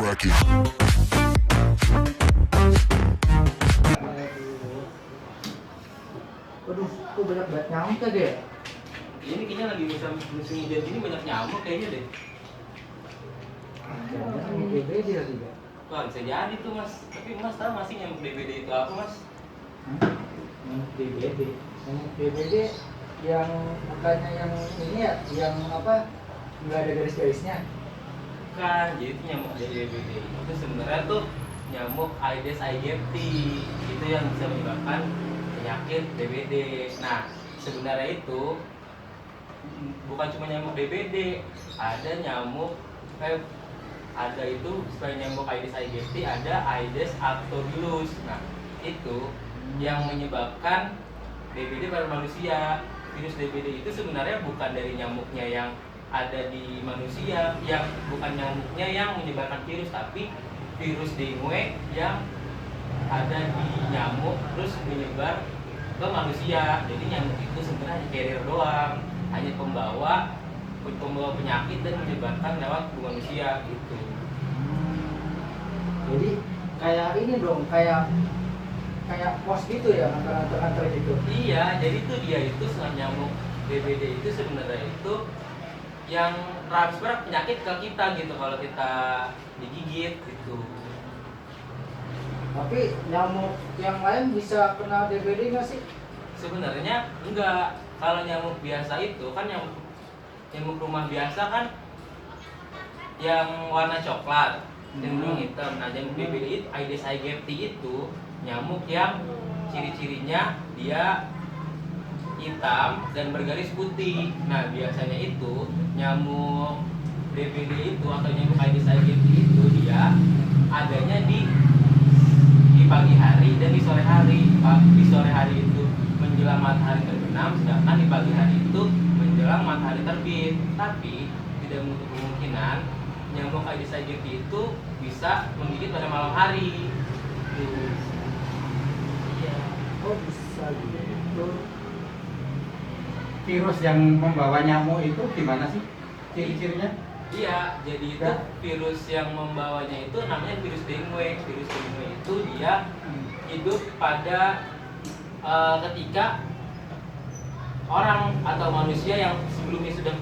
crack it. Waduh, kok banyak banget nyamuk tadi ya? Ini kayaknya lagi musim hujan gini banyak nyamuk kayaknya deh. Jangan-jangan DBD lagi ya? Wah bisa jadi tuh mas. Tapi mas tahu masih nyamuk DBD itu apa mas? Nyamuk DBD. Nyamuk DBD yang bukannya yang ini ya, yang apa? Nggak ada garis-garisnya. Bukan, jadi itu nyamuk DBD itu sebenarnya tuh nyamuk Aedes aegypti. Itu yang bisa menyebabkan penyakit DBD. Nah sebenarnya itu bukan cuma nyamuk DBD, ada nyamuk ada itu selain nyamuk Aedes aegypti ada Aedes aegyptodilus. Nah itu yang menyebabkan DBD pada manusia. Virus DBD itu sebenarnya bukan dari nyamuknya yang ada di manusia, yang bukan nyamuknya yang menyebarkan virus, tapi virus dengue yang ada di nyamuk terus menyebar ke manusia. Jadi nyamuk itu sebenarnya carrier doang, hanya pembawa penyakit dan menyebarkan lewat tubuh manusia gitu. Jadi kayak ini dong, kayak pos gitu ya, antar gitu. Iya, jadi itu dia itu nyamuk DBD itu sebenarnya itu yang transfer penyakit ke kita gitu kalau kita digigit gitu. Tapi nyamuk yang lain bisa kena DBD nggak sih? Sebenarnya enggak. Kalau nyamuk biasa itu kan nyamuk rumah biasa kan yang warna coklat, cenderung hitam. Nah, nyamuk DBD itu Aedes aegypti itu nyamuk yang ciri-cirinya dia hitam dan bergaris putih. Nah, biasanya itu nyamuk DBD itu atau nyamuk Aedes aegypti itu dia adanya di pagi hari dan di sore hari. Di sore hari itu menjelang matahari terbenam, sedangkan di pagi hari itu menjelang matahari terbit. Tapi tidak menutup kemungkinan nyamuk Aedes aegypti itu bisa menggigit pada malam hari. Iya. Oh bisa gitu. Virus yang membawa nyamuk itu gimana sih ciri-cirinya? Iya, jadi itu virus yang membawanya itu namanya virus dengue. Virus dengue itu dia hidup pada ketika orang atau manusia yang sebelumnya sudah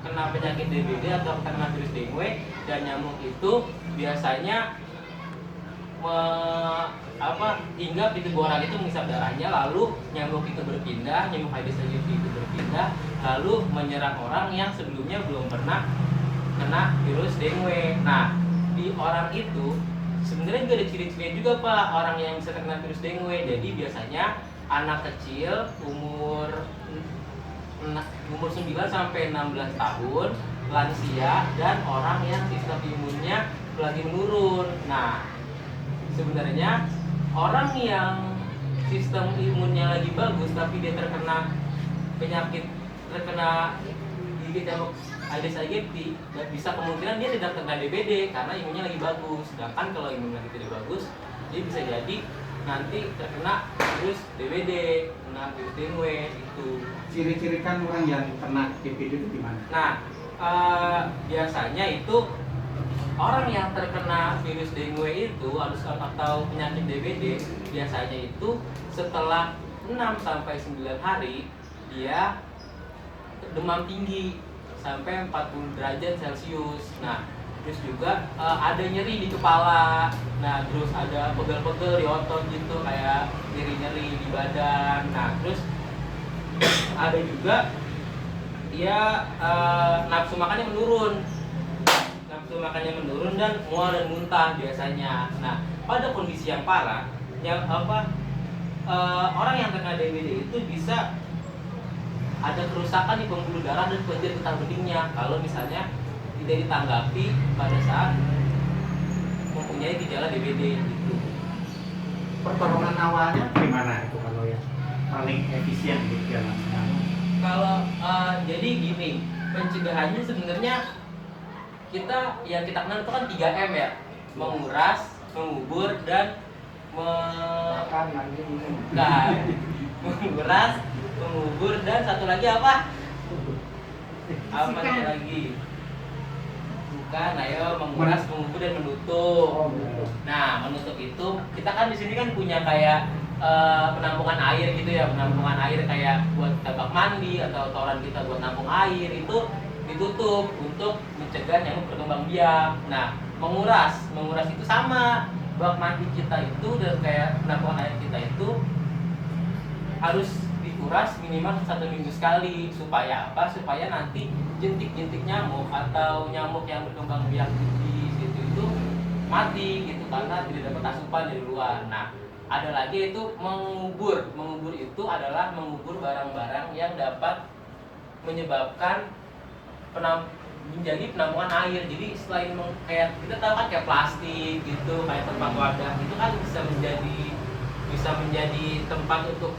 kena penyakit DBD atau kena virus dengue, dan nyamuk itu biasanya hinggap di tubuh orang itu menghisap darahnya, lalu nyamuk itu berpindah, nyamuk Aedes aegypti itu berpindah, lalu menyerang orang yang sebelumnya belum pernah kena virus dengue. Nah, di orang itu sebenarnya juga ada ciri-cirinya juga Pak, orang yang bisa terkena virus dengue. Jadi biasanya anak kecil umur 9 sampai 16 tahun, lansia, dan orang yang sistem imunnya lagi menurun. Nah, sebenarnya orang yang sistem imunnya lagi bagus tapi dia terkena gigit nyamuk Aedes aegypti, dan bisa kemungkinan dia tidak terkena DBD karena imunnya lagi bagus. Sedangkan kalau imun lagi tidak bagus, dia bisa jadi nanti terkena virus DBD, kena virus dengue itu. Ciri-ciri kan orang yang kena DBD itu gimana? Nah, biasanya itu orang yang terkena virus dengue itu atau penyakit DBD biasanya itu setelah 6 sampai 9 hari dia demam tinggi sampai 40 derajat Celcius. Nah, terus juga ada nyeri di kepala. Nah, terus ada pegel-pegel di otot gitu, kayak nyeri-nyeri di badan. Nah, terus ada juga dia nafsu makannya menurun. Nafsu makannya menurun dan mual dan muntah biasanya. Nah, pada kondisi yang parah, orang yang terkena DBD itu bisa ada kerusakan di pembuluh darah dan kelenjar getah beningnya kalau misalnya tidak ditanggapi pada saat mempunyai gejala DBD gitu. Pertolongan awalnya gimana itu kalau yang paling efisien gitu ya? Kalau jadi gini, pencegahannya sebenarnya kita kenal itu kan 3M ya, menguras, mengubur, dan Makan lagi minum. menguras, mengubur, dan satu lagi apa? Apa satu lagi? Kan, ayo menguras, mengubur dan menutup. Oh, betul. Nah, menutup itu kita kan di sini kan punya kayak penampungan air gitu ya, penampungan air kayak buat tabak mandi atau toran kita buat nampung air itu ditutup untuk mencegah nyamuk berkembang biak. Nah, menguras itu sama. Bak mandi kita itu dan kayak penampungan air kita itu harus dikuras minimal 1 minggu sekali. Supaya apa? Supaya nanti jentik-jentik nyamuk atau nyamuk yang berkembang biak di situ itu mati gitu karena tidak dapat asupan dari luar. Nah, ada lagi itu mengubur. Mengubur itu adalah mengubur barang-barang yang dapat menyebabkan menjadi penampungan air. Jadi selain kayak kita tahu kan kayak plastik gitu, kayak tempat wadah itu kan bisa menjadi tempat untuk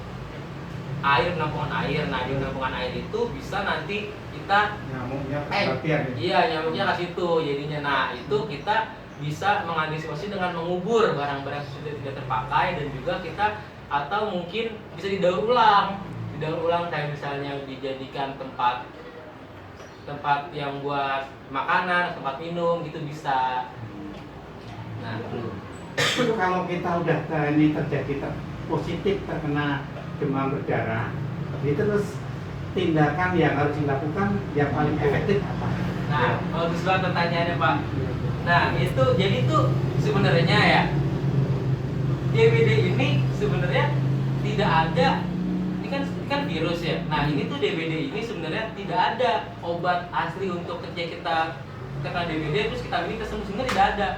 air, penampungan air. Nah, di penampungan air itu bisa nanti kita Nyamuknya kebaktian gitu. iya, nyamuknya ke situ jadinya. Nah, itu kita bisa mengantisipasi dengan mengubur barang-barang yang sudah tidak terpakai dan juga kita atau mungkin bisa didaur ulang kayak misalnya dijadikan tempat yang buat makanan, tempat minum gitu bisa. Nah, Itu kalau kita udah ini terjadi positif terkena demam berdarah, itu terus tindakan yang harus dilakukan yang paling efektif apa? nah, bagus banget pertanyaannya, Pak. Nah, jadi itu sebenarnya ya DBD ini sebenarnya tidak ada. Ini kan virus ya. Nah, ini tuh DBD ini sebenarnya tidak ada obat asli untuk ketika kita terkena DBD terus kita minum kesembuh, sebenarnya tidak ada.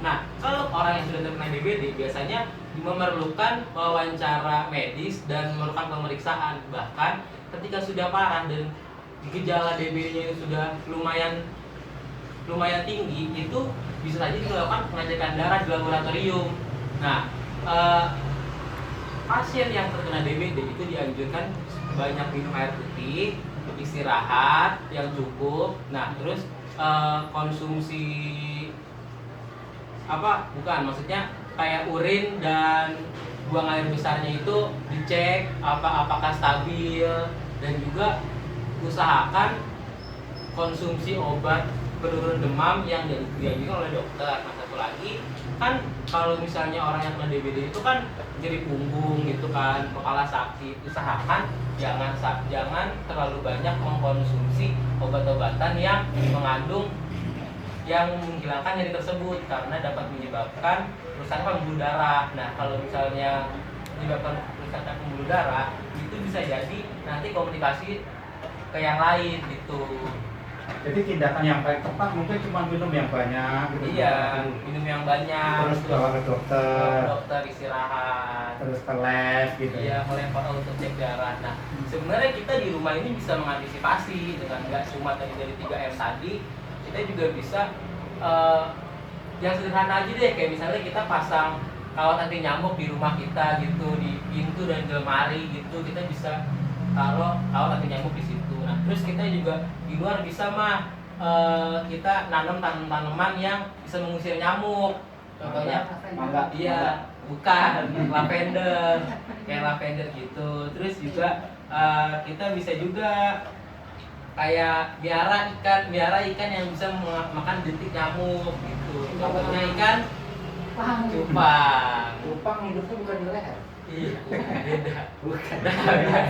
Nah, kalau orang yang sudah terkena DBD biasanya memerlukan wawancara medis dan memerlukan pemeriksaan. Bahkan ketika sudah parah dan gejala DBD-nya itu sudah lumayan tinggi, itu bisa saja dilakukan pengecekan darah di laboratorium. Nah, pasien yang terkena DBD itu dianjurkan banyak minum air putih, istirahat yang cukup. Nah, terus konsumsi maksudnya kayak urin dan buang air besarnya itu dicek apakah stabil, dan juga usahakan konsumsi obat penurun demam yang dianjurkan oleh dokter. Nah, satu lagi kan kalau misalnya orang yang kena DBD itu kan nyeri punggung gitu kan, kepala sakit, usahakan jangan terlalu banyak mengkonsumsi obat-obatan yang mengandung yang menghilangkan nyeri tersebut karena dapat menyebabkan kerusakan pembuluh darah. Nah, kalau misalnya menyebabkan kerusakan pembuluh darah itu bisa jadi nanti komunikasi ke yang lain gitu. Jadi tindakan yang paling tepat mungkin cuma minum yang banyak gitu. Iya, minum yang banyak. Terus bawa ke dokter. Istirahat. Terus ke lab gitu. Iya, melempar untuk cek darah. Nah, sebenarnya kita di rumah ini bisa mengantisipasi dengan nggak cuma dari 3M tadi, kita juga bisa yang sederhana aja deh, kayak misalnya kita pasang kawat anti nyamuk di rumah kita gitu, di pintu dan di lemari gitu, kita bisa taruh kawat anti nyamuk di situ. Nah, terus kita juga di luar bisa kita nanam tanaman yang bisa mengusir nyamuk. Contohnya mangga. Iya, bukan lavender, kayak lavender gitu. Terus juga kita bisa juga kayak biara ikan yang bisa makan jentik nyamuk gitu. Contohnya ikan cupang. Cupang hidupnya bukan di leher. Iya, beda. Bukan. Nah,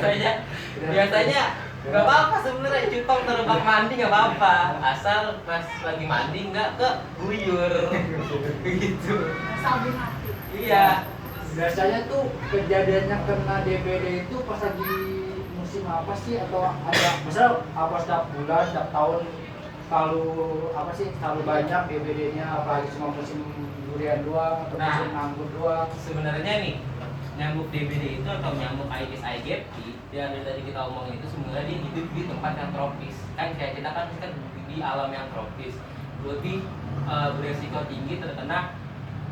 biasanya nggak apa-apa sebenarnya cupang terbang mandi nggak apa-apa, asal pas lagi mandi nggak ke guyur begitu. Sabun hati. Iya. Biasanya tuh kejadiannya kena DBD itu pas lagi musim apa sih, atau ada misal apa setiap bulan, setiap tahun selalu banyak DBD-nya, apalagi cuma musim durian doang atau Nah, musim anggur doang. sebenarnya nih nyamuk DBD itu atau nyamuk Aedes aegypti yang dari tadi kita omongin itu sebenarnya dia hidup di tempat yang tropis. Kan kayak kita kan di alam yang tropis, lebih beresiko tinggi terkena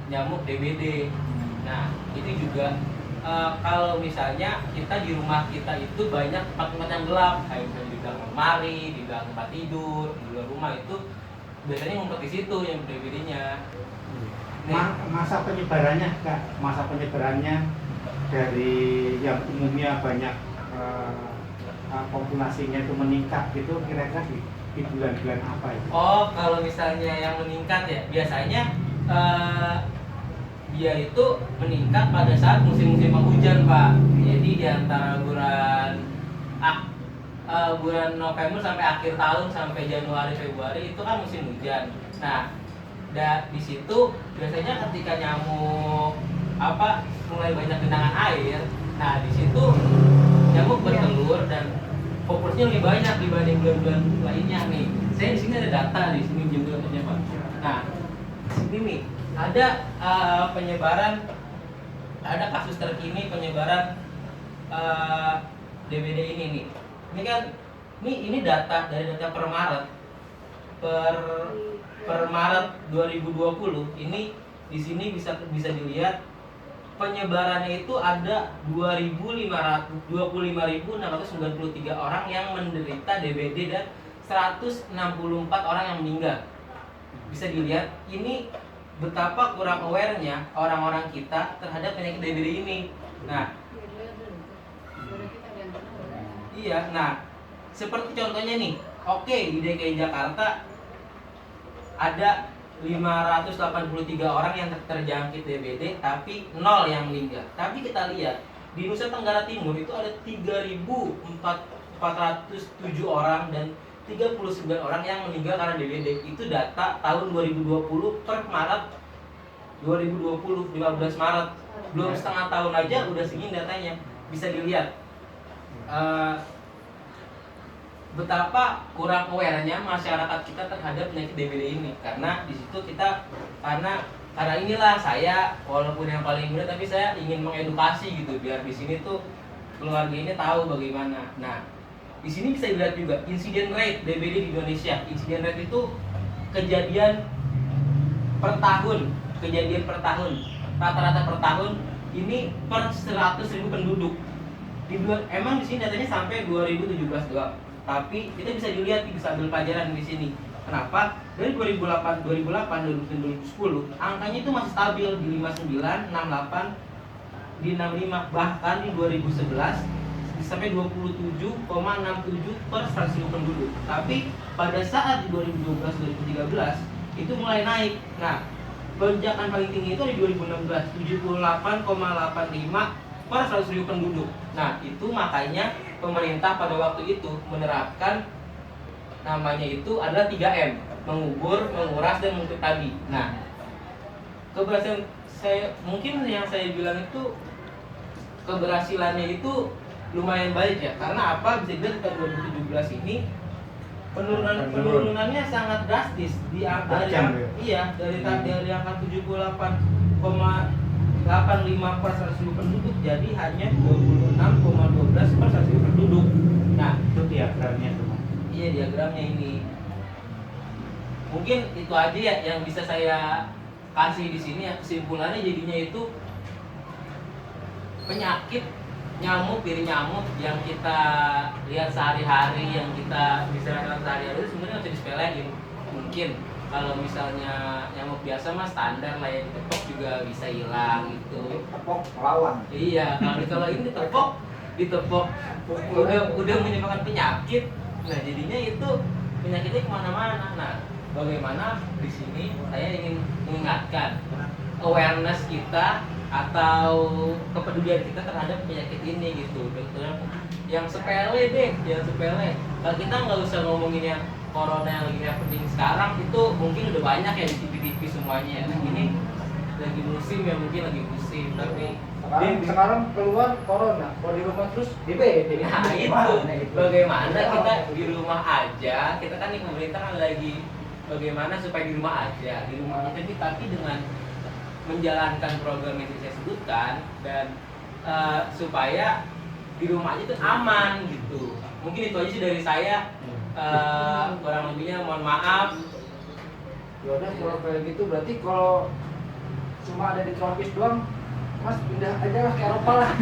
nyamuk DBD. Nah, itu juga kalau misalnya kita di rumah kita itu banyak tempat-tempat yang gelap, kayak misalnya di belakang lemari, di belakang tempat tidur, di luar rumah, itu biasanya ngumpet di situ yang DBD-nya. Masa penyebarannya dari yang umumnya banyak populasinya itu meningkat gitu, kira-kira di bulan-bulan apa itu? Oh, kalau misalnya yang meningkat ya, biasanya dia itu meningkat pada saat musim-musim penghujan, Pak. Jadi di antara bulan November sampai akhir tahun sampai Januari Februari itu kan musim hujan. Nah, di situ biasanya ketika nyamuk mulai banyak genangan air, nah di situ nyamuk bertelur dan populasinya lebih banyak dibanding bulan-bulan lainnya nih. Saya di sini ada data di sini juga Pak. Nah, di sini nih ada penyebaran, ada kasus terkini penyebaran DBD ini nih. Ini kan ini data dari data per Maret per Maret 2020 ini di sini bisa dilihat penyebarannya itu ada 25.693 orang yang menderita DBD dan 164 orang yang meninggal. Bisa dilihat ini betapa kurang aware-nya orang-orang kita terhadap penyakit DBD ini. Nah, iya, nah seperti contohnya nih, oke di DKI Jakarta ada 583 orang yang terjangkit DBD, tapi 0 yang meninggal. Tapi kita lihat di Nusa Tenggara Timur itu ada 3.407 orang dan 39 orang yang meninggal karena DBD. Itu data tahun 2020 per Maret 2020, 15 Maret. Belum setengah tahun aja udah segini datanya. Bisa dilihat betapa kurang aware-nya masyarakat kita terhadap penyakit DBD ini. Karena di situ kita karena inilah saya walaupun yang paling muda tapi saya ingin mengedukasi gitu biar di sini tuh keluarga ini tahu bagaimana. Nah, di sini bisa dilihat juga insiden rate DBD di Indonesia. Insiden rate itu kejadian per tahun, rata-rata per tahun ini per 100.000 penduduk. Emang di sini datanya sampai 2017 doang. Tapi kita bisa dilihat, bisa ambil pelajaran di sini. Kenapa? Dari 2008, 2010 angkanya itu masih stabil di 59, 68, di 65, bahkan di 2011 sampai 27,67 per 100.000 penduduk. Tapi pada saat di 2012, 2013 itu mulai naik. Nah, lonjakan paling tinggi itu di 2016, 78,85 per 100.000 penduduk. Nah, itu makanya pemerintah pada waktu itu menerapkan namanya itu adalah 3M, mengubur, menguras, dan mengutip tadi. Nah, keberhasilan saya, mungkin yang saya bilang itu keberhasilannya itu lumayan baik ya. Karena apa? Bisa dilihat pada 2017 ini penurunannya sangat drastis di angka dari angka 78,85 per 100.000 penduduk jadi hanya 26,12 per 100.000 penduduk. Nah, Itu diagramnya semua. iya diagramnya ini. Mungkin itu aja ya yang bisa saya kasih di sini ya. Kesimpulannya jadinya itu penyakit nyamuk, diri nyamuk yang kita lihat sehari-hari, yang kita bisa rasakan sehari-hari itu sebenarnya bisa disepelein. Mungkin kalau misalnya nyamuk biasa mah standar lah ya, ditepok juga bisa hilang gitu. Tepok melawan. Iya, kalau ini ditepok udah menyebabkan penyakit. Nah, jadinya itu penyakitnya kemana-mana. Nah, bagaimana di sini saya ingin mengingatkan awareness kita atau kepedulian kita terhadap penyakit ini gitu. Yang sepele deh, yang sepele. Kalau kita nggak usah ngomongin yang corona yang lagi happening sekarang, itu mungkin udah banyak ya di TV-TV semuanya. Ini lagi musim ya, mungkin lagi musim, tapi sekarang keluar corona, kalau di rumah terus DBD. nah itu bagaimana kita di rumah aja, kita kan nih pemerintah kan lagi bagaimana supaya di rumah aja, di rumah kita tapi dengan menjalankan program yang saya sebutkan dan supaya di rumah aja itu aman gitu. Mungkin itu aja sih dari saya. Kurang lebihnya mohon maaf. Yaudah kalau kayak gitu berarti kalau cuma ada di tropis doang, Mas pindah aja lah ke Eropa lah.